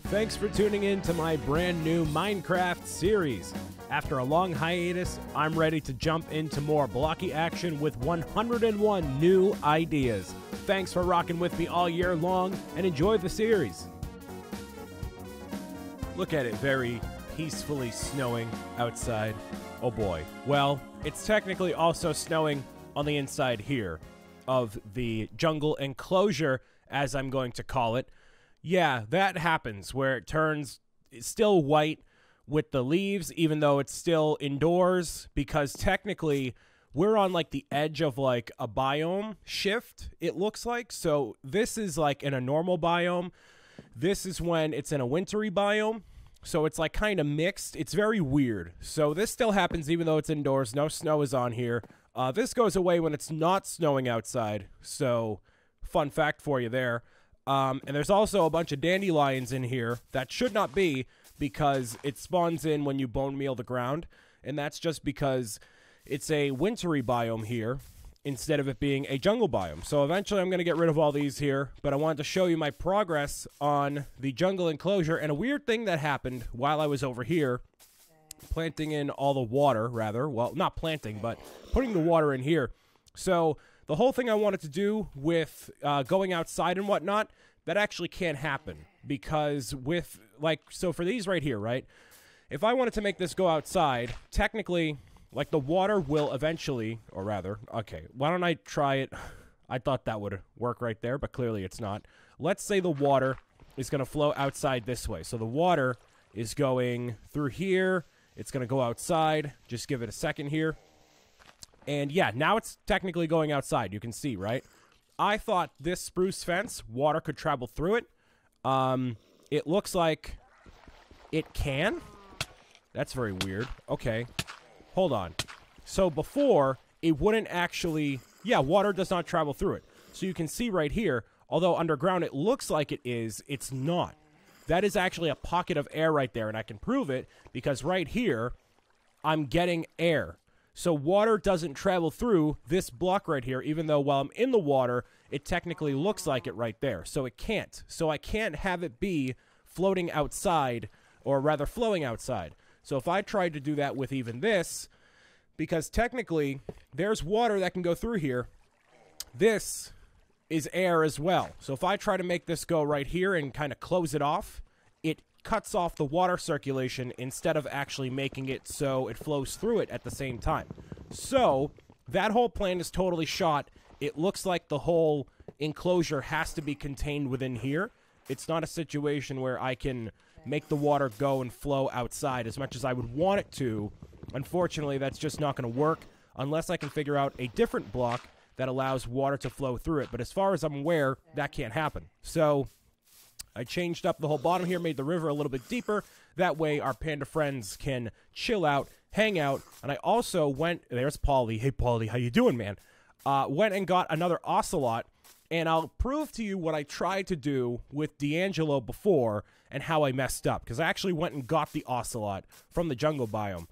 Thanks for tuning in to my brand new Minecraft series. After a long hiatus, I'm ready to jump into more blocky action with 101 new ideas. Thanks for rocking with me all year long and enjoy the series. Look at it, very peacefully snowing outside. Oh boy. Well, it's technically also snowing on the inside here of the jungle enclosure, as I'm going to call it. Yeah, that happens where it turns still white with the leaves, even though it's still indoors, because technically we're on like the edge of like a biome shift, it looks like. So this is like in a normal biome. This is when it's in a wintry biome. So it's like kind of mixed. It's very weird. So this still happens even though it's indoors. No snow is on here. This goes away when it's not snowing outside. So fun fact for you there. And there's also a bunch of dandelions in here that should not be, because it spawns in when you bone meal the ground. And that's just because it's a wintry biome here instead of it being a jungle biome. So eventually I'm going to get rid of all these here, but I wanted to show you my progress on the jungle enclosure. And a weird thing that happened while I was over here planting in all the water, rather. Well, not planting, but putting the water in here. So the whole thing I wanted to do with going outside and whatnot, that actually can't happen, because with, like, so for these right here, right, if I wanted to make this go outside, technically, like, the water will eventually, or rather, okay, why don't I try it? I thought that would work right there, but clearly it's not. Let's say the water is going to flow outside this way. So the water is going through here. It's going to go outside. Just give it a second here. And yeah, now it's technically going outside. You can see, right? I thought this spruce fence, water could travel through it. It looks like it can. That's very weird. Okay. Hold on. So before, it wouldn't actually... Yeah, water does not travel through it. So you can see right here, although underground it looks like it is, it's not. That is actually a pocket of air right there, and I can prove it because right here, I'm getting air. So water doesn't travel through this block right here, even though while I'm in the water, it technically looks like it right there. So it can't. So I can't have it be floating outside, or rather flowing outside. So if I tried to do that with even this, because technically there's water that can go through here, this is air as well. So if I try to make this go right here and kind of close it off, it cuts off the water circulation instead of actually making it so it flows through it at the same time. So that whole plan is totally shot. It looks like the whole enclosure has to be contained within here. It's not a situation where I can make the water go and flow outside as much as I would want it to. Unfortunately, that's just not going to work unless I can figure out a different block that allows water to flow through it. But as far as I'm aware, that can't happen. So I changed up the whole bottom here, made the river a little bit deeper. That way our panda friends can chill out, hang out. And I also went, there's Paulie. Hey, Paulie, how you doing, man? Went and got another ocelot. And I'll prove to you what I tried to do with D'Angelo before and how I messed up. Because I actually went and got the ocelot from the jungle biome.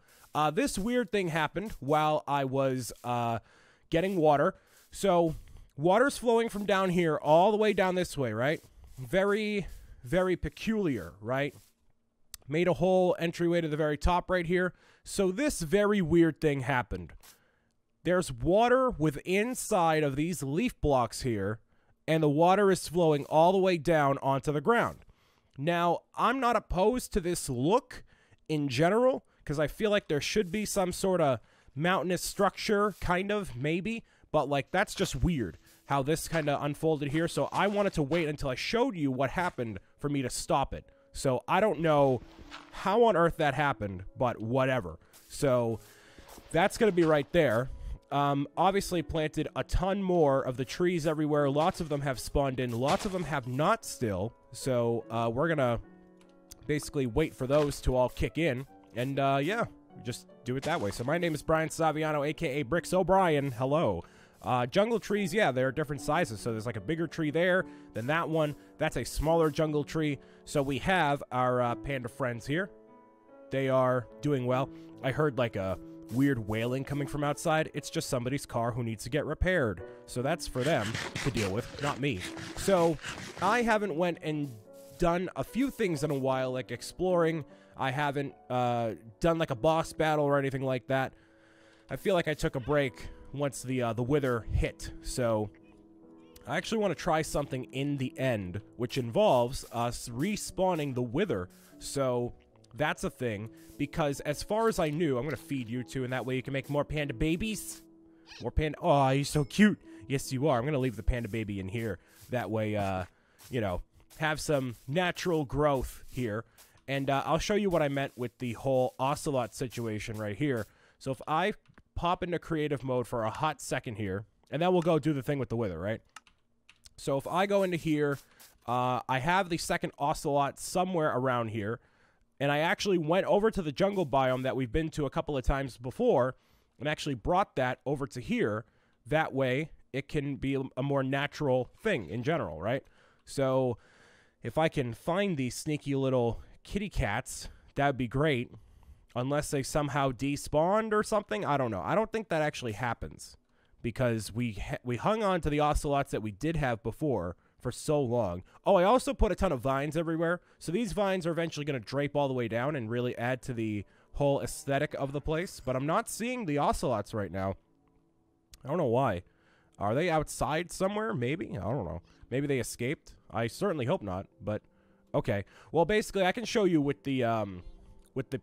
This weird thing happened while I was getting water. So water's flowing from down here all the way down this way, right? Very, very peculiar, right? Made a whole entryway to the very top right here. So this very weird thing happened. There's water within inside of these leaf blocks here, and the water is flowing all the way down onto the ground. Now, I'm not opposed to this look in general, because I feel like there should be some sort of mountainous structure, kind of, maybe, but like that's just weird how this kind of unfolded here. So I wanted to wait until I showed you what happened for me to stop it. So I don't know how on earth that happened, but whatever. So that's going to be right there. Obviously planted a ton more of the trees everywhere. Lots of them have spawned in. Lots of them have not still. So we're going to basically wait for those to all kick in. And yeah, just do it that way. So my name is Brian Saviano, a.k.a. Bricks O'Brien. Hello. Jungle trees, yeah, they're different sizes. So there's like a bigger tree there than that one. That's a smaller jungle tree. So we have our panda friends here. They are doing well. I heard like a weird wailing coming from outside. It's just somebody's car who needs to get repaired. So that's for them to deal with, not me. So I haven't went and done a few things in a while, like exploring. I haven't done like a boss battle or anything like that. I feel like I took a break once the wither hit. So I actually want to try something in the end, which involves us respawning the wither. So that's a thing, because as far as I knew, I'm going to feed you two, and that way you can make more panda babies. More panda. Oh, you're so cute. Yes, you are. I'm going to leave the panda baby in here. That way, you know, have some natural growth here. And I'll show you what I meant with the whole ocelot situation right here. So if I pop into creative mode for a hot second here, and then we'll go do the thing with the wither, right? So if I go into here, I have the second ocelot somewhere around here. And I actually went over to the jungle biome that we've been to a couple of times before and actually brought that over to here. That way, it can be a more natural thing in general, right? So if I can find these sneaky little kitty cats, that would be great. Unless they somehow despawned or something. I don't know. I don't think that actually happens, because we hung on to the ocelots that we did have before for so long. Oh, I also put a ton of vines everywhere. So these vines are eventually going to drape all the way down and really add to the whole aesthetic of the place. But I'm not seeing the ocelots right now. I don't know why. Are they outside somewhere? Maybe? I don't know. Maybe they escaped. I certainly hope not, but okay. Well, basically, I can show you with the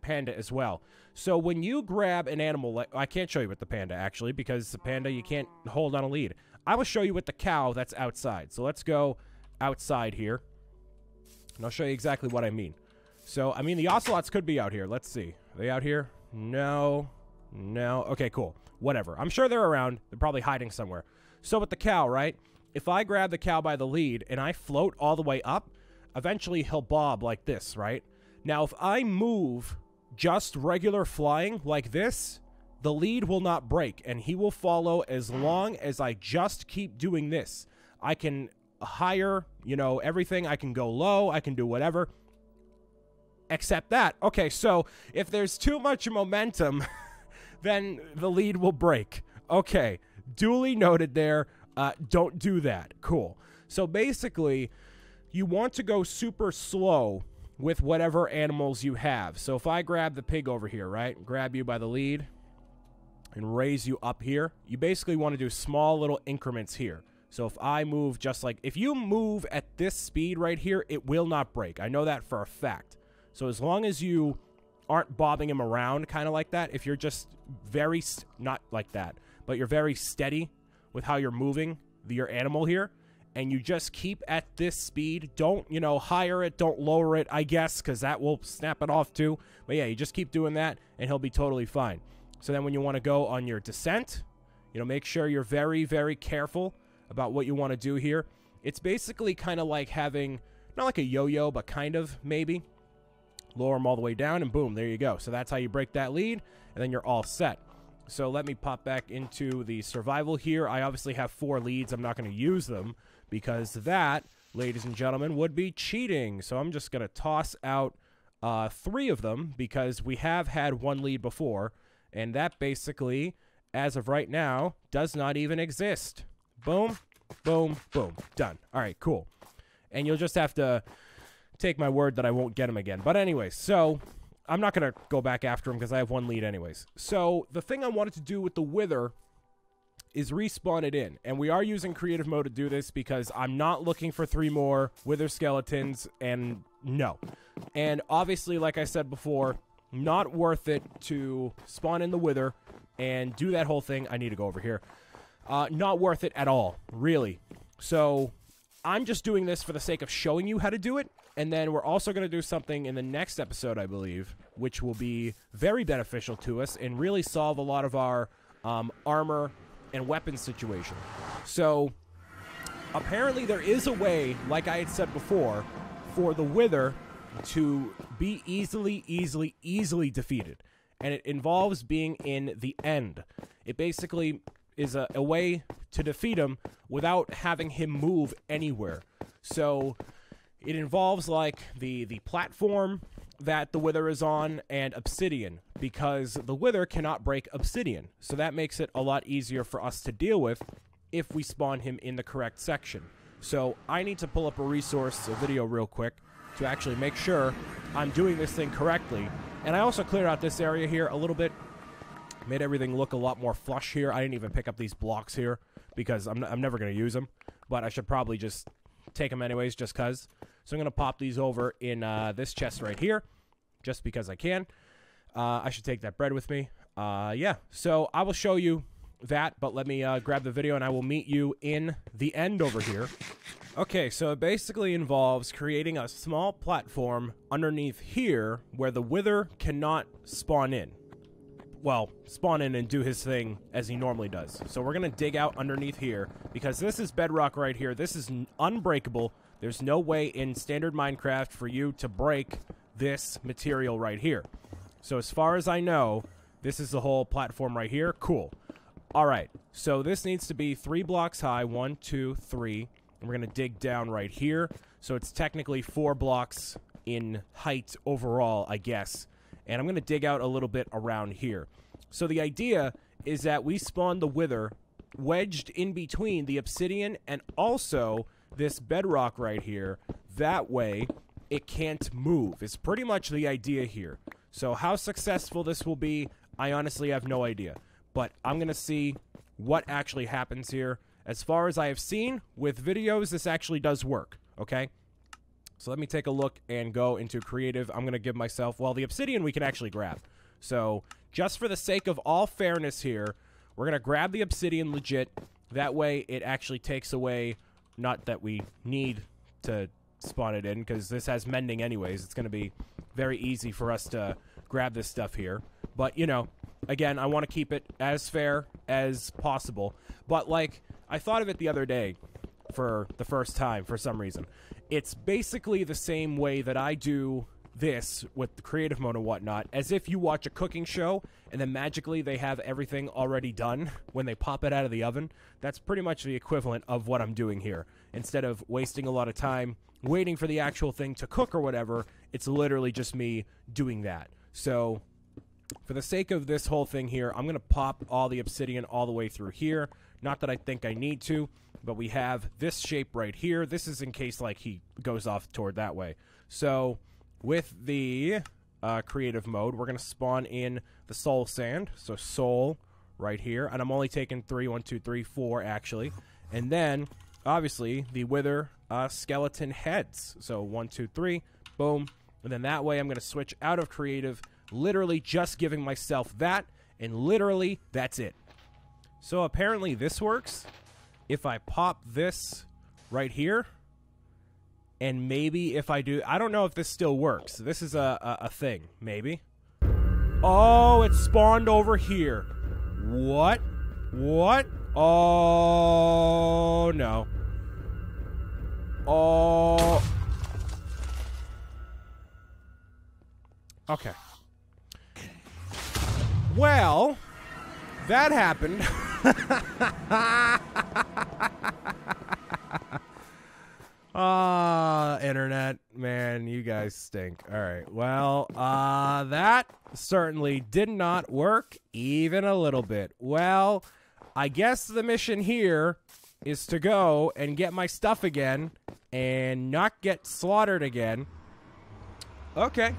panda as well. So when you grab an animal, I can't show you with the panda, actually, because the panda, you can't hold on a lead. I will show you with the cow that's outside. So let's go outside here, and I'll show you exactly what I mean. So, I mean, the ocelots could be out here. Let's see. Are they out here? No. No. Okay, cool. Whatever. I'm sure they're around. They're probably hiding somewhere. So with the cow, right? If I grab the cow by the lead and I float all the way up, eventually he'll bob like this, right? Now, if I move just regular flying like this, the lead will not break, and he will follow as long as I just keep doing this. I can higher, you know, everything. I can go low. I can do whatever. Except that. Okay, so if there's too much momentum, then the lead will break. Okay, duly noted there. Don't do that. Cool. So basically, you want to go super slow with whatever animals you have. So if I grab the pig over here, right? Grab you by the lead and raise you up here. You basically want to do small little increments here. So if I move just like, if you move at this speed right here, it will not break. I know that for a fact. So as long as you aren't bobbing him around kind of like that, if you're just very, not like that, but you're very steady with how you're moving your animal here, and you just keep at this speed, don't, you know, higher it, don't lower it, I guess, because that will snap it off too. But yeah, you just keep doing that, and he'll be totally fine. So then when you want to go on your descent, you know, make sure you're very, very careful about what you want to do here. It's basically kind of like having, not like a yo-yo, but kind of, maybe. Lower them all the way down, and boom, there you go. So that's how you break that lead, and then you're all set. So let me pop back into the survival here. I obviously have 4 leads. I'm not going to use them, because that, ladies and gentlemen, would be cheating. So I'm just going to toss out 3 of them, because we have had 1 lead before, and that basically, as of right now, does not even exist. Boom, boom, boom. Done. All right, cool. And you'll just have to take my word that I won't get him again. But anyways, so I'm not going to go back after him because I have 1 lead anyways. So the thing I wanted to do with the wither is respawn it in. And we are using creative mode to do this because I'm not looking for 3 more wither skeletons, and no. And obviously, like I said before, not worth it to spawn in the wither and do that whole thing. I need to go over here. Not worth it at all, really. So I'm just doing this for the sake of showing you how to do it. And then we're also going to do something in the next episode, I believe, which will be very beneficial to us and really solve a lot of our armor and weapons situation. So apparently there is a way, like I had said before, for the wither to be easily defeated. And it involves being in the end. It basically is a way to defeat him without having him move anywhere. So it involves like the platform that the wither is on and obsidian, because the wither cannot break obsidian. So that makes it a lot easier for us to deal with if we spawn him in the correct section. So I need to pull up a video real quick to to actually make sure I'm doing this thing correctly. And I also cleared out this area here a little bit. Made everything look a lot more flush here. I didn't even pick up these blocks here because I'm never going to use them. But I should probably just take them anyways just because. So I'm going to pop these over in this chest right here just because I can. I should take that bread with me. Yeah, so I will show you that, but let me grab the video and I will meet you in the end over here. Okay, so it basically involves creating a small platform underneath here where the Wither cannot spawn in. Well, spawn in and do his thing as he normally does. So we're going to dig out underneath here because this is bedrock right here. This is unbreakable. There's no way in standard Minecraft for you to break this material right here. So as far as I know, this is the whole platform right here. Cool. All right, so this needs to be 3 blocks high. 1, 2, 3. And we're going to dig down right here. So it's technically 4 blocks in height overall, I guess. And I'm going to dig out a little bit around here. So the idea is that we spawn the Wither wedged in between the obsidian and also this bedrock right here. That way, it can't move. It's pretty much the idea here. So how successful this will be, I honestly have no idea. But I'm going to see what actually happens here. As far as I have seen with videos, this actually does work, okay? So let me take a look and go into creative. I'm going to give myself, well, the obsidian we can actually grab. So just for the sake of all fairness here, we're going to grab the obsidian legit. That way it actually takes away, not that we need to spawn it in, because this has mending anyways. It's going to be very easy for us to grab this stuff here. But, you know, again, I want to keep it as fair as possible. But, like, I thought of it the other day for the first time for some reason. It's basically the same way that I do this with the creative mode and whatnot, as if you watch a cooking show and then magically they have everything already done when they pop it out of the oven. That's pretty much the equivalent of what I'm doing here. Instead of wasting a lot of time waiting for the actual thing to cook or whatever, it's literally just me doing that. So for the sake of this whole thing here, I'm going to pop all the obsidian all the way through here. Not that I think I need to, but we have this shape right here. This is in case, like, he goes off toward that way. So with the creative mode, we're going to spawn in the soul sand. So soul right here. And I'm only taking 3, 1, 2, 3, 4, actually. And then, obviously, the Wither skeleton heads. So 1, 2, 3, boom. And then that way I'm going to switch out of creative, literally just giving myself that. And literally, that's it. So apparently this works. If I pop this right here, and maybe if I do, I don't know if this still works. This is a thing, maybe. Oh, it spawned over here. What? What? Oh, no. Oh. Okay. Well, that happened. Internet, man, you guys stink. All right, well, that certainly did not work even a little bit. Well, I guess the mission here is to go and get my stuff again and not get slaughtered again. Okay,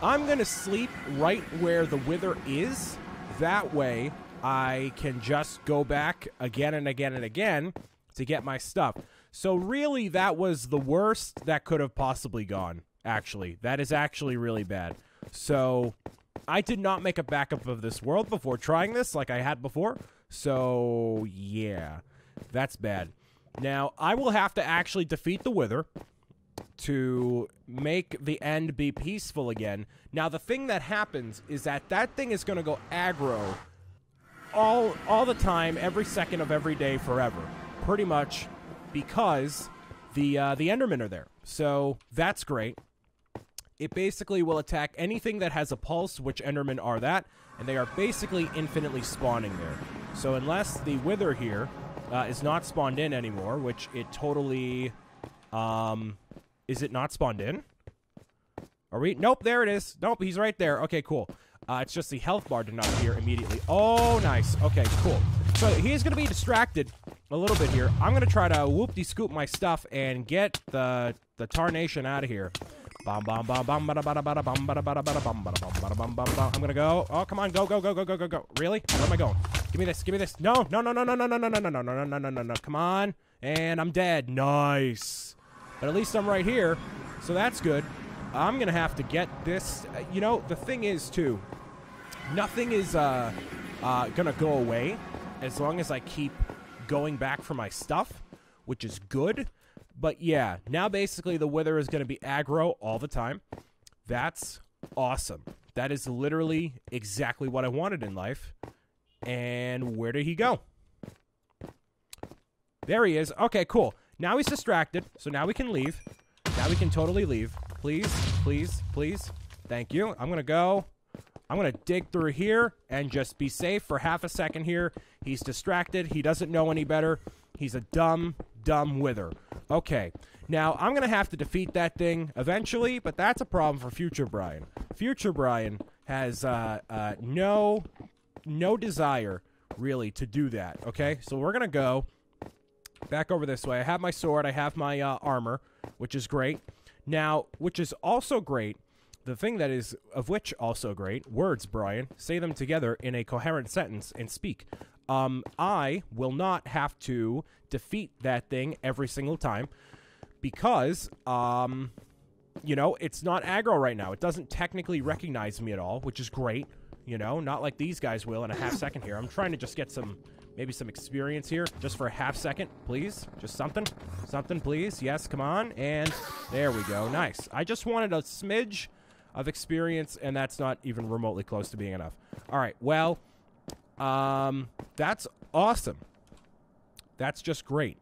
I'm gonna sleep right where the Wither is. That way I can just go back again and again and again to get my stuff. So really, that was the worst that could have possibly gone, actually. That is actually really bad. So I did not make a backup of this world before trying this like I had before. So yeah, that's bad. Now, I will have to actually defeat the Wither to make the end be peaceful again. Now, the thing that happens is that that thing is going to go aggro all the time, every second of every day, forever. Pretty much because the Endermen are there. So that's great. It basically will attack anything that has a pulse, which Endermen are that, and they are basically infinitely spawning there. So unless the Wither here is not spawned in anymore, which it totally... is it not spawned in? Are we? Nope, there it is. Nope, he's right there. Okay, cool. It's just the health bar did not appear immediately. Oh, nice. Okay, cool. So he's going to be distracted a little bit here. I'm going to try to whoop-de-scoop my stuff and get the tarnation out of here. Bum, bum, bum, bum, bada, bada, bada, bum, bada, bada, bada, bum, bada, bum, bada, bum, bum, bum. I'm gonna go. Oh, come on. Go, go, go, go, go, go, go. Really? Where am I going? Give me this. Give me this. No, no, no, no, no, no, no, no, no, no, no, no, no, no, no, no. Come on. And I'm dead. Nice. But at least I'm right here. So that's good. I'm gonna have to get this. You know, the thing is, too, nothing is gonna go away as long as I keep going back for my stuff, which is good. But yeah, now basically the wither is going to be aggro all the time. That's awesome. That is literally exactly what I wanted in life. And where did he go? There he is. Okay, cool. Now he's distracted, so now we can leave. Now we can totally leave. Please, please, please. Thank you. I'm going to go. I'm going to dig through here and just be safe for half a second here. He's distracted. He doesn't know any better. He's a dumb, dumb wither. Okay, now I'm going to have to defeat that thing eventually, but that's a problem for Future Brian. Future Brian has no desire, really, to do that, okay? So we're going to go back over this way. I have my sword. I have my armor, which is great. Now, which is also great, the thing that is of which also great, words, Brian, say them together in a coherent sentence and speak. I will not have to defeat that thing every single time because, you know, it's not aggro right now. It doesn't technically recognize me at all, which is great. You know, not like these guys will in a half second here. I'm trying to just get maybe some experience here just for a half second, please. Just something, please. Yes, come on. And there we go. Nice. I just wanted a smidge of experience, and that's not even remotely close to being enough. All right, well, that's awesome. That's just great.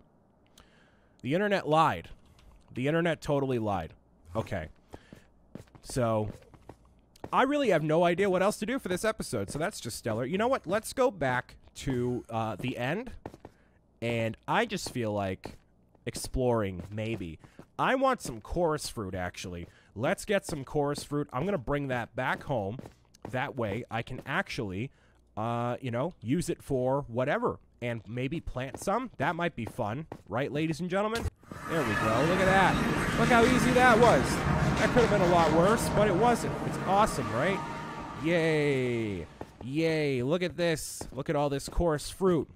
The internet lied. The internet totally lied. Okay. So, I really have no idea what else to do for this episode, so that's just stellar. You know what? Let's go back to the end, and I just feel like exploring, maybe. I want some chorus fruit, actually. Let's get some chorus fruit. I'm going to bring that back home. That way, I can actually, you know, use it for whatever. And maybe plant some. That might be fun. Right, ladies and gentlemen? There we go. Look at that. Look how easy that was. That could have been a lot worse, but it wasn't. It's awesome, right? Yay. Yay. Look at this. Look at all this chorus fruit.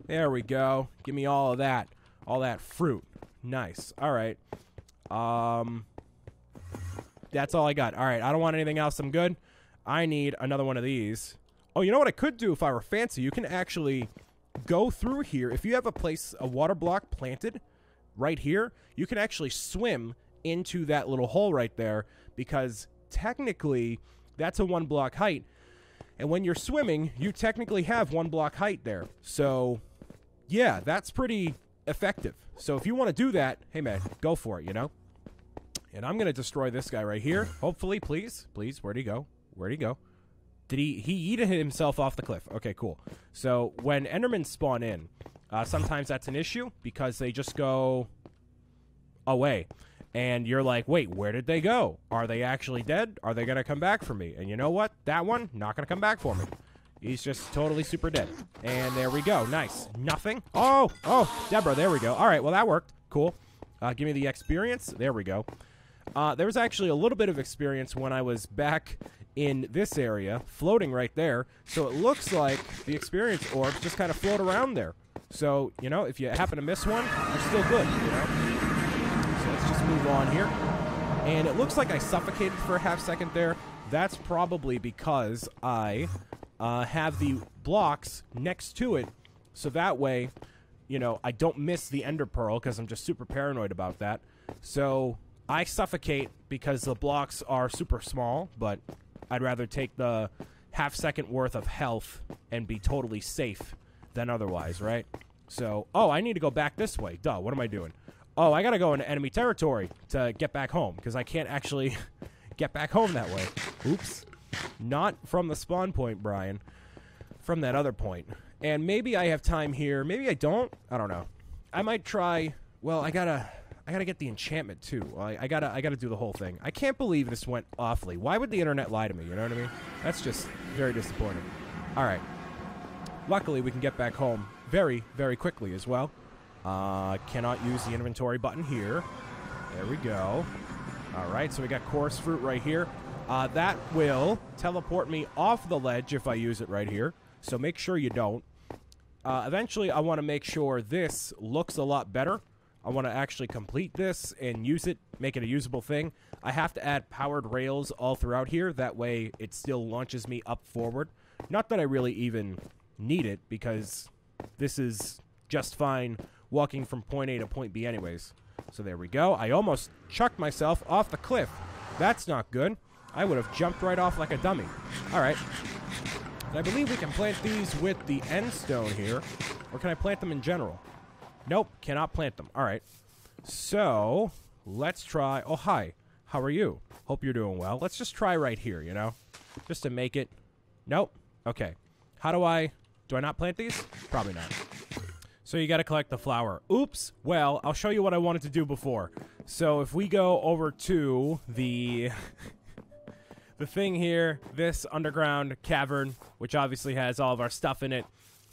There we go. Give me all of that. All that fruit. Nice. All right. That's all I got. All right. I don't want anything else. I'm good. I need another one of these. Oh, you know what I could do if I were fancy? You can actually go through here. If you have a water block planted right here, you can actually swim into that little hole right there because technically that's a 1 block height. And when you're swimming, you technically have 1 block height there. So, yeah, that's pretty effective. So if you want to do that, hey, man, go for it, you know? And I'm going to destroy this guy right here. Hopefully, please. Please, where'd he go? Where'd he go? Did he yeeted himself off the cliff? Okay, cool. So when Endermen spawn in, sometimes that's an issue because they just go away. And you're like, wait, where did they go? Are they actually dead? Are they going to come back for me? And you know what? That one, not going to come back for me. He's just totally super dead. And there we go. Nice. Nothing. Oh, Deborah, there we go. All right, well, that worked. Cool. Give me the experience. There we go. There was actually a little bit of experience when I was back in this area, floating right there. So it looks like the experience orbs just kind of float around there. So, you know, if you happen to miss one, you're still good, you know? So let's just move on here. And it looks like I suffocated for a half second there. That's probably because I have the blocks next to it. So that way, you know, I don't miss the ender pearl because I'm just super paranoid about that. So I suffocate because the blocks are super small, but I'd rather take the half second worth of health and be totally safe than otherwise, right? So, oh, I need to go back this way. Duh, what am I doing? Oh, I gotta go into enemy territory to get back home because I can't actually get back home that way. Oops. Not from the spawn point, Brian. From that other point. And maybe I have time here. Maybe I don't. I don't know. I might try. Well, I gotta get the enchantment too. I gotta do the whole thing. I can't believe this went awfully. Why would the internet lie to me? You know what I mean? That's just very disappointing. All right. Luckily, we can get back home very, very quickly as well. Cannot use the inventory button here. There we go. All right, so we got chorus fruit right here. That will teleport me off the ledge if I use it right here. So make sure you don't. Eventually, I want to make sure this looks a lot better. I want to actually complete this and use it, make it a usable thing. I have to add powered rails all throughout here. That way, it still launches me up forward. Not that I really even need it, because this is just fine walking from point A to point B anyways. So there we go. I almost chucked myself off the cliff. That's not good. I would have jumped right off like a dummy. All right. And I believe we can plant these with the end stone here. Or can I plant them in general? Nope, cannot plant them. All right. So, let's try. Oh, hi. How are you? Hope you're doing well. Let's just try right here, you know? Just to make it. Nope. Okay. How do I not plant these? Probably not. So you got to collect the flower. Oops. Well, I'll show you what I wanted to do before. So if we go over to the the thing here, this underground cavern, which obviously has all of our stuff in it,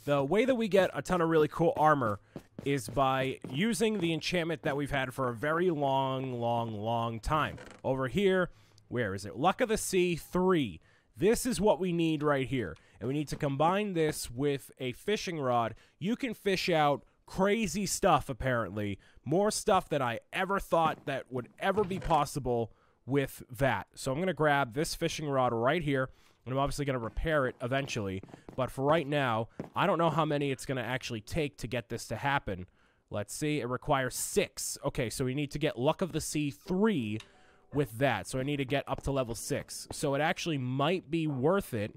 the way that we get a ton of really cool armor is by using the enchantment that we've had for a very long time. Over here, where is it? Luck of the Sea 3. This is what we need right here. And we need to combine this with a fishing rod. You can fish out crazy stuff, apparently. More stuff than I ever thought that would ever be possible with that. So I'm going to grab this fishing rod right here. And I'm obviously going to repair it eventually. But for right now, I don't know how many it's going to actually take to get this to happen. Let's see. It requires 6. Okay, so we need to get Luck of the Sea 3 with that. So I need to get up to level 6. So it actually might be worth it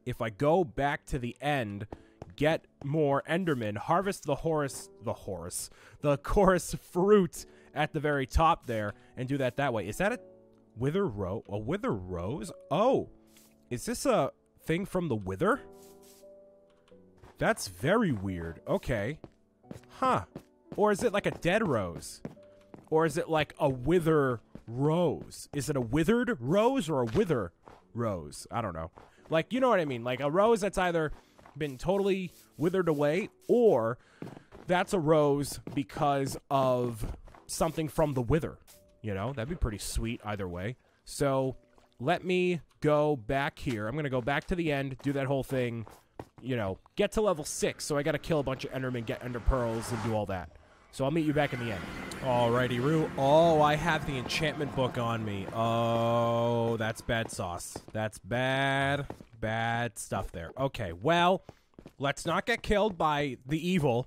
if I go back to the end, get more Enderman, harvest the chorus fruit at the very top there, and do that way. Is that a wither rose? A wither rose? Oh, is this a thing from the wither? That's very weird. Okay. Huh. Or is it like a dead rose? Or is it like a wither rose? Is it a withered rose or a wither rose? I don't know. Like, you know what I mean? Like a rose that's either been totally withered away, or that's a rose because of something from the wither. You know, that'd be pretty sweet either way. So let me go back here. I'm going to go back to the end, do that whole thing, you know, get to level 6. So I got to kill a bunch of Endermen, get Ender Pearls, and do all that. So I'll meet you back in the end. Alrighty, Roo. Oh, I have the enchantment book on me. Oh, that's bad sauce. That's bad stuff there. Okay, well, let's not get killed by the evil.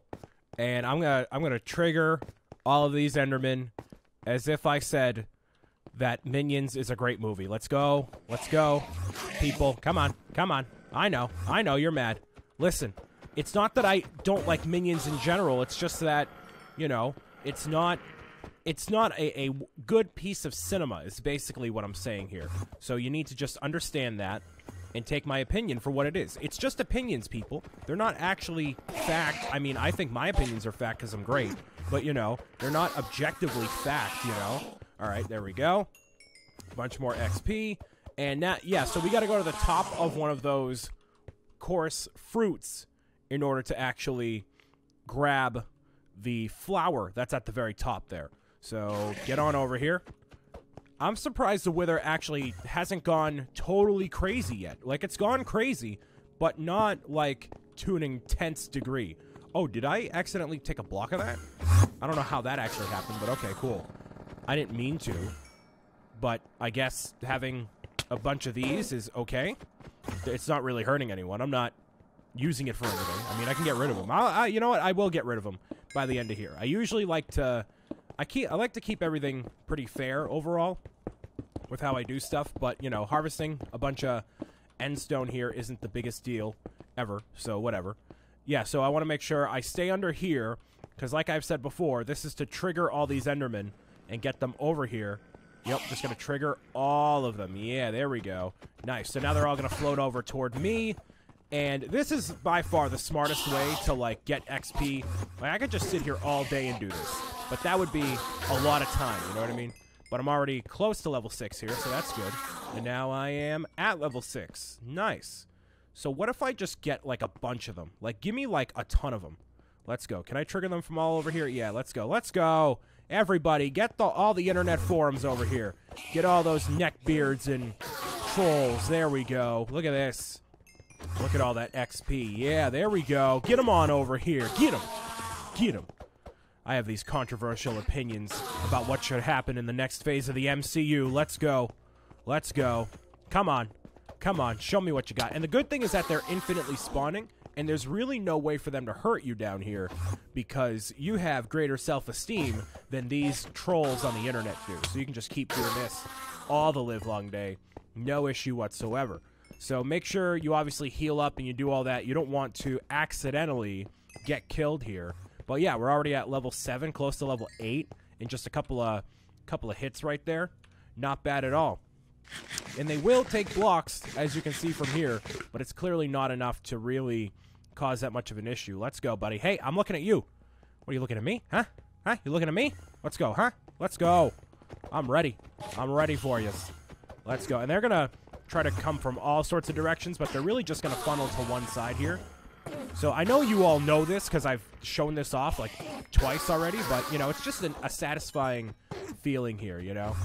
And I'm gonna trigger all of these Endermen as if I said that Minions is a great movie. Let's go. Let's go. People, come on. Come on. I know you're mad. Listen, it's not that I don't like Minions in general. It's just that, you know, it's not a good piece of cinema is basically what I'm saying here. So you need to just understand that and take my opinion for what it is. It's just opinions, people. They're not actually fact. I mean, I think my opinions are fact because I'm great. But, you know, they're not objectively fact, you know. All right, there we go. A bunch more XP. And now, yeah, so we got to go to the top of one of those chorus fruits in order to actually grab the flower that's at the very top there. So get on over here. I'm surprised the wither actually hasn't gone totally crazy yet. Like, it's gone crazy, but not like to an intense degree. Oh, did I accidentally take a block of that? I don't know how that actually happened, but okay, cool. I didn't mean to, but I guess having a bunch of these is okay. It's not really hurting anyone. I'm not using it for anything. I mean, I can get rid of them. You know what? I will get rid of them by the end of here. I usually like to... I like to keep everything pretty fair overall with how I do stuff, but, you know, harvesting a bunch of endstone here isn't the biggest deal ever, so whatever. Yeah, so I want to make sure I stay under here, because like I've said before, this is to trigger all these Endermen and get them over here. Yep, just going to trigger all of them. Yeah, there we go. Nice. So now they're all going to float over toward me. And this is by far the smartest way to, like, get XP. Like, I could just sit here all day and do this. But that would be a lot of time, you know what I mean? But I'm already close to level 6 here, so that's good. And now I am at level 6. Nice. So what if I just get, like, a bunch of them? Like, give me, like, a ton of them. Let's go. Can I trigger them from all over here? Yeah, let's go. Let's go. Everybody, get all the internet forums over here. Get all those neckbeards and trolls. There we go. Look at this. Look at all that XP. Yeah, there we go. Get them on over here. Get them. Get them. I have these controversial opinions about what should happen in the next phase of the MCU. Let's go. Let's go. Come on. Come on. Show me what you got. And the good thing is that they're infinitely spawning, and there's really no way for them to hurt you down here because you have greater self-esteem than these trolls on the internet do. So you can just keep doing this all the livelong day. No issue whatsoever. So make sure you obviously heal up and you do all that. You don't want to accidentally get killed here. But yeah, we're already at level 7, close to level 8, in just a couple of hits right there. Not bad at all. And they will take blocks, as you can see from here, but it's clearly not enough to really cause that much of an issue. Let's go, buddy. Hey, I'm looking at you. What, are you looking at me? Huh? Huh? You looking at me? Let's go, huh? Let's go. I'm ready. I'm ready for you. Let's go. And they're going to try to come from all sorts of directions, but they're really just going to funnel to one side here. So I know you all know this because I've shown this off like twice already, but, you know, it's just a satisfying feeling here, you know?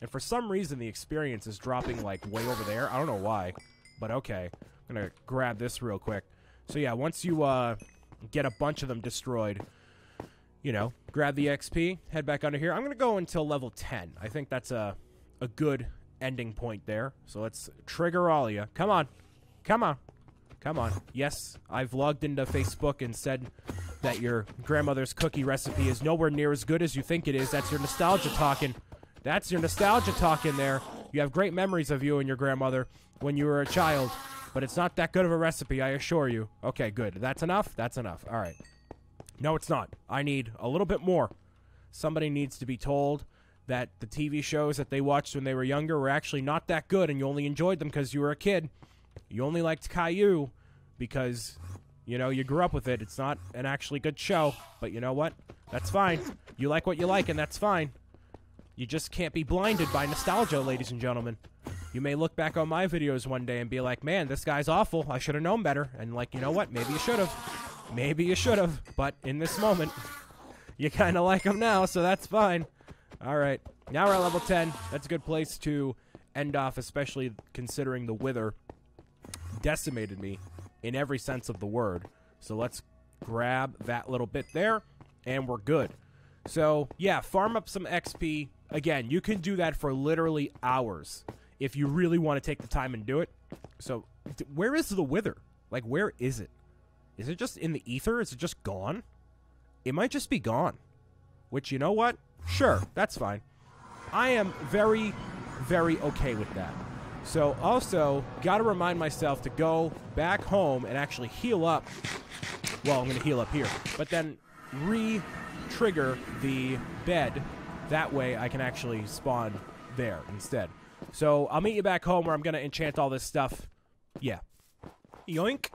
And for some reason, the experience is dropping, like, way over there. I don't know why, but okay. I'm going to grab this real quick. So, yeah, once you get a bunch of them destroyed, you know, grab the XP, head back under here. I'm going to go until level 10. I think that's a good ending point there. So let's trigger all of you. Come on. Come on. Come on. Yes, I've logged into Facebook and said that your grandmother's cookie recipe is nowhere near as good as you think it is. That's your nostalgia talking. That's your nostalgia talking there. You have great memories of you and your grandmother when you were a child, but it's not that good of a recipe, I assure you. Okay, good. That's enough? That's enough. All right. No, it's not. I need a little bit more. Somebody needs to be told that the TV shows that they watched when they were younger were actually not that good, and you only enjoyed them because you were a kid. You only liked Caillou because, you know, you grew up with it. It's not an actually good show, but you know what? That's fine. You like what you like, and that's fine. You just can't be blinded by nostalgia, ladies and gentlemen. You may look back on my videos one day and be like, man, this guy's awful. I should have known better. And like, you know what? Maybe you should have. Maybe you should have. But in this moment, you kind of like him now, so that's fine. All right. Now we're at level 10. That's a good place to end off, especially considering the Wither decimated me in every sense of the word. So let's grab that little bit there, and we're good. So, yeah, farm up some XP. Again, you can do that for literally hours if you really want to take the time and do it. So, where is the Wither? Like, where is it? Is it just in the ether? Is it just gone? It might just be gone. Which, you know what? Sure, that's fine. I am very, very okay with that. So, also, gotta remind myself to go back home and actually heal up. Well, I'm gonna heal up here. But then re-trigger the bed. That way I can actually spawn there instead. So, I'll meet you back home where I'm gonna enchant all this stuff. Yeah. Yoink.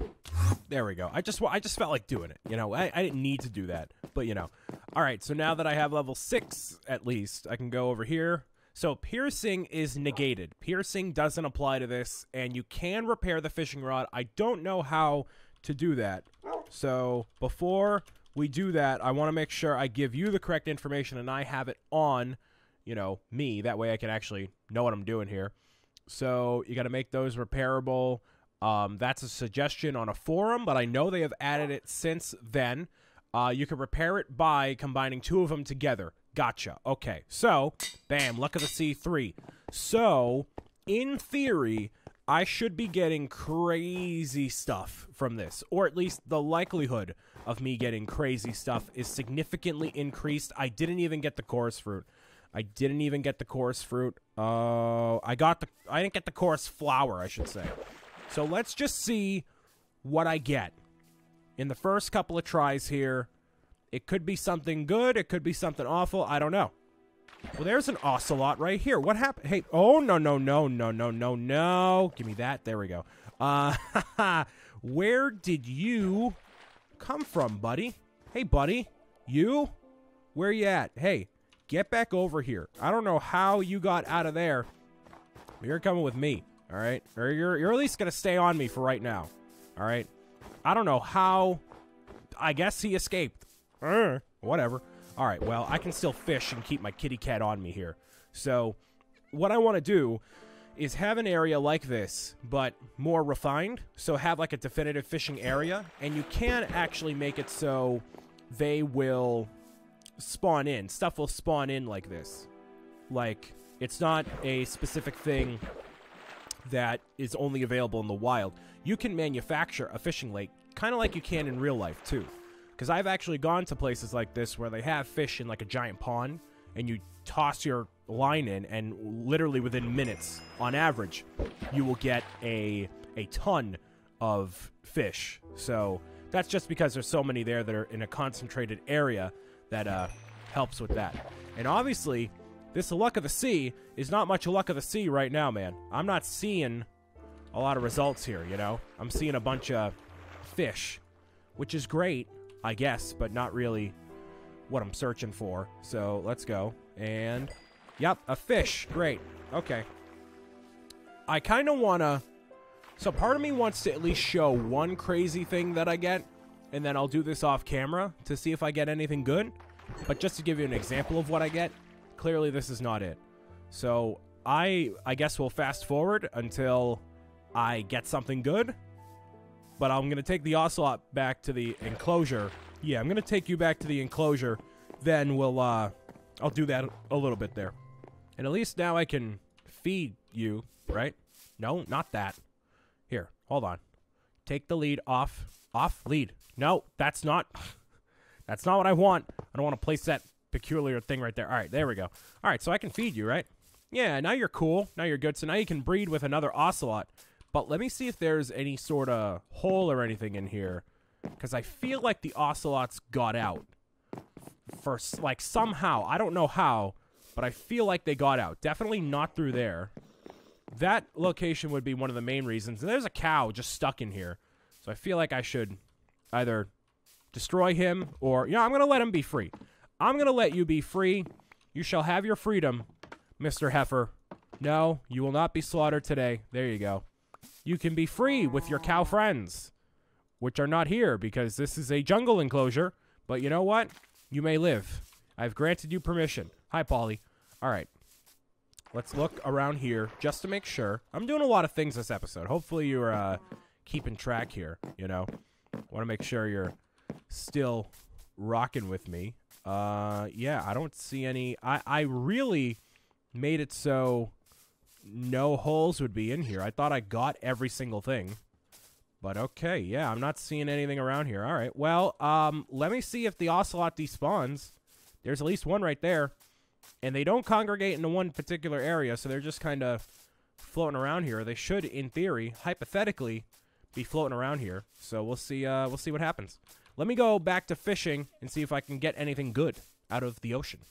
There we go. I just felt like doing it. You know, I didn't need to do that. But, you know. Alright, so now that I have level 6, at least, I can go over here. So, piercing is negated. Piercing doesn't apply to this, and you can repair the fishing rod. I don't know how to do that. So, before we do that, I want to make sure I give you the correct information and I have it on, you know, me. That way I can actually know what I'm doing here. So, you got to make those repairable. That's a suggestion on a forum, but I know they have added it since then. You can repair it by combining 2 of them together. Gotcha. Okay. So, bam, luck of the C3. So, in theory, I should be getting crazy stuff from this. Or at least the likelihood of me getting crazy stuff is significantly increased. I didn't even get the chorus fruit. I didn't even get the chorus fruit. I didn't get the chorus flower, I should say. So, let's just see what I get. In the first couple of tries here, it could be something good. It could be something awful. I don't know. Well, there's an ocelot right here. What happened? Hey, oh, no, no, no, no, no, no, no. Give me that. There we go. Where did you come from, buddy? Hey, buddy. You? Where you at? Hey, get back over here. I don't know how you got out of there. But you're coming with me, all right? Or you're at least going to stay on me for right now, all right? I don't know how. I guess he escaped. Whatever. All right, well, I can still fish and keep my kitty cat on me here. So what I want to do is have an area like this, but more refined. So have like a definitive fishing area, and you can actually make it so they will spawn in. Stuff will spawn in like this. Like, it's not a specific thing that is only available in the wild. You can manufacture a fishing lake, kind of like you can in real life, too. Because I've actually gone to places like this where they have fish in like a giant pond, and you toss your line in, and literally within minutes, on average, you will get a ton of fish. So that's just because there's so many there that are in a concentrated area that helps with that. And obviously, this luck of the sea is not much luck of the sea right now, man. I'm not seeing a lot of results here, you know? I'm seeing a bunch of fish, which is great, I guess, but not really what I'm searching for. So let's go. And, yep, a fish. Great. Okay. I kind of want to... So part of me wants to at least show one crazy thing that I get, and then I'll do this off camera to see if I get anything good. But just to give you an example of what I get, clearly this is not it. So I guess we'll fast forward until I get something good. But I'm going to take the ocelot back to the enclosure. Yeah, I'm going to take you back to the enclosure. Then we'll, I'll do that a little bit there. And at least now I can feed you, right? No, not that. Here, hold on. Take the lead off. Off, lead. No, that's not what I want. I don't want to place that peculiar thing right there. All right, there we go. All right, so I can feed you, right? Yeah, now you're cool. Now you're good. So now you can breed with another ocelot. But let me see if there's any sort of hole or anything in here, because I feel like the ocelots got out. Like, somehow. I don't know how, but I feel like they got out. Definitely not through there. That location would be one of the main reasons. And there's a cow just stuck in here. So I feel like I should either destroy him or... I'm going to let him be free. I'm going to let you be free. You shall have your freedom, Mr. Heifer. No, you will not be slaughtered today. There you go. You can be free with your cow friends, which are not here because this is a jungle enclosure. But you know what? You may live. I've granted you permission. Hi, Polly. All right. Let's look around here just to make sure. I'm doing a lot of things this episode. Hopefully you're keeping track here, you know. Want to make sure you're still rocking with me. Yeah, I don't see any. I really made it so no holes would be in here. I thought I got every single thing. But okay, yeah, I'm not seeing anything around here. All right, well, let me see if the ocelot despawns. There's at least one right there. And they don't congregate into one particular area, so they're just kind of floating around here. They should, in theory, hypothetically, be floating around here. So we'll see what happens. Let me go back to fishing and see if I can get anything good out of the ocean.